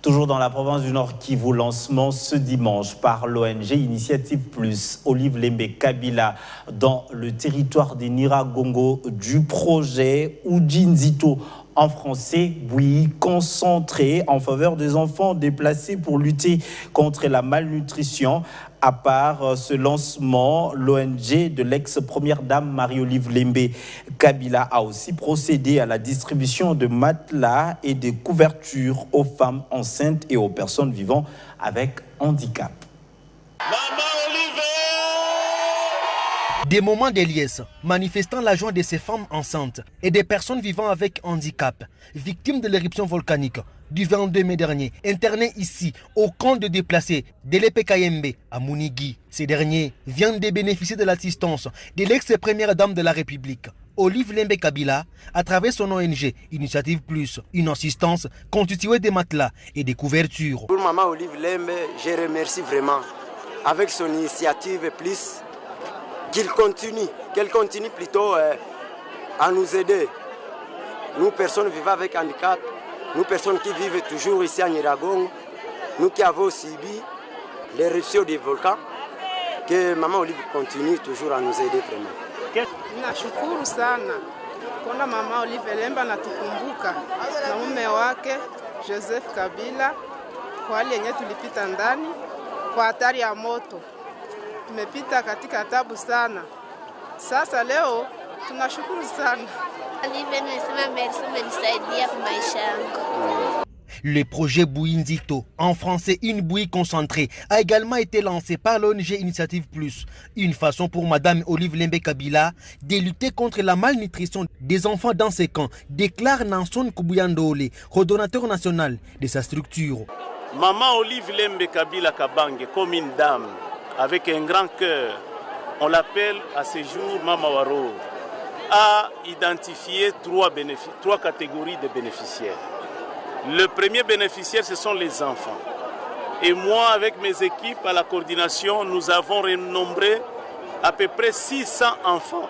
Toujours dans la province du Nord Kivu, lancement ce dimanche par l'ONG Initiative Plus, Olive Lembe Kabila, dans le territoire des Nyiragongo, du projet Ujinzito, en français, bouillie concentrée en faveur des enfants déplacés pour lutter contre la malnutrition. À part ce lancement, l'ONG de l'ex-première dame Marie-Olive Lembe Kabila a aussi procédé à la distribution de matelas et de couvertures aux femmes enceintes et aux personnes vivant avec handicap. Des moments de liesse manifestant la joie de ces femmes enceintes et des personnes vivant avec handicap, victimes de l'éruption volcanique du 22 mai dernier, internées ici au camp de déplacés de l'EPKMB à Mounigui. Ces derniers viennent de bénéficier de l'assistance de l'ex-première dame de la République, Olive Lembe Kabila, à travers son ONG Initiative Plus, une assistance constituée de matelas et de couvertures. Pour maman Olive Lembe, je remercie vraiment avec son initiative Plus. Qu'elle continue plutôt à nous aider. Nous, personnes vivant avec handicap, nous, personnes qui vivent toujours ici à Nyiragongo, nous qui avons subi l'éruption des volcans, que Maman Olive continue toujours à nous aider vraiment. Nashukuru sana kuona Mama Olive Lembe anatukumbuka na mume wake Joseph Kabila kwa hali yenye tulipita ndani kwa hatari ya moto. Tumepita katika tabu sana. Sasa leo tunashukuru sana. Le projet Bouinzito, en français une bouillie concentrée, a également été lancé par l'ONG Initiative Plus. Une façon pour Madame Olive Lembe Kabila de lutter contre la malnutrition des enfants dans ces camps, déclare Nanson Kubuyandole, coordonnateur national de sa structure. Maman Olive Lembe Kabila Kabange, comme une dame, avec un grand cœur, on l'appelle à ce jour Mama Waro, a identifié trois catégories de bénéficiaires. Le premier bénéficiaire, ce sont les enfants. Et moi, avec mes équipes à la coordination, nous avons renombré à peu près 600 enfants,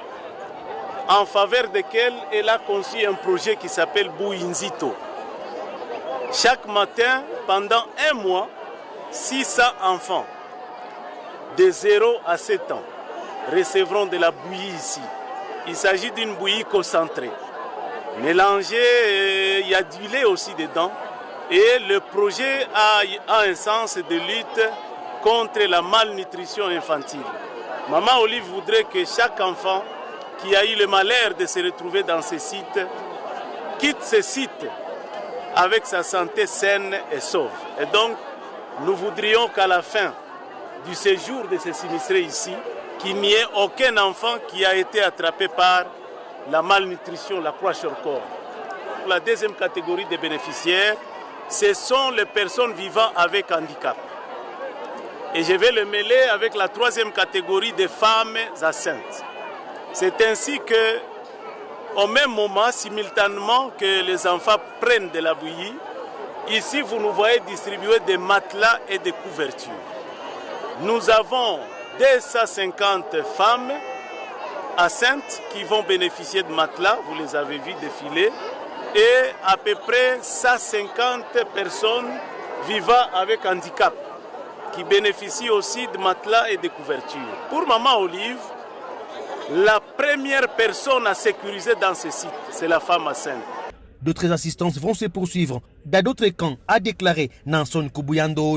en faveur desquels elle a conçu un projet qui s'appelle Bouinzito. Chaque matin, pendant un mois, 600 enfants de 0 à 7 ans recevront de la bouillie ici. Il s'agit d'une bouillie concentrée. Mélangée, il y a du lait aussi dedans. Et le projet a un sens de lutte contre la malnutrition infantile. Maman Olive voudrait que chaque enfant qui a eu le malheur de se retrouver dans ces sites quitte ces sites avec sa santé saine et sauve. Et donc, nous voudrions qu'à la fin du séjour de ces sinistrés ici, qu'il n'y ait aucun enfant qui a été attrapé par la malnutrition, la kwashiorkor. La deuxième catégorie de bénéficiaires, ce sont les personnes vivant avec handicap. Et je vais le mêler avec la troisième catégorie des femmes enceintes. C'est ainsi que, au même moment, simultanément que les enfants prennent de la bouillie, ici vous nous voyez distribuer des matelas et des couvertures. Nous avons 250 femmes enceintes qui vont bénéficier de matelas, vous les avez vus défiler, et à peu près 150 personnes vivant avec handicap qui bénéficient aussi de matelas et de couvertures. Pour Maman Olive, la première personne à sécuriser dans ce site, c'est la femme enceinte. D'autres assistances vont se poursuivre dans d'autres camps, a déclaré Nanson Kubuyando.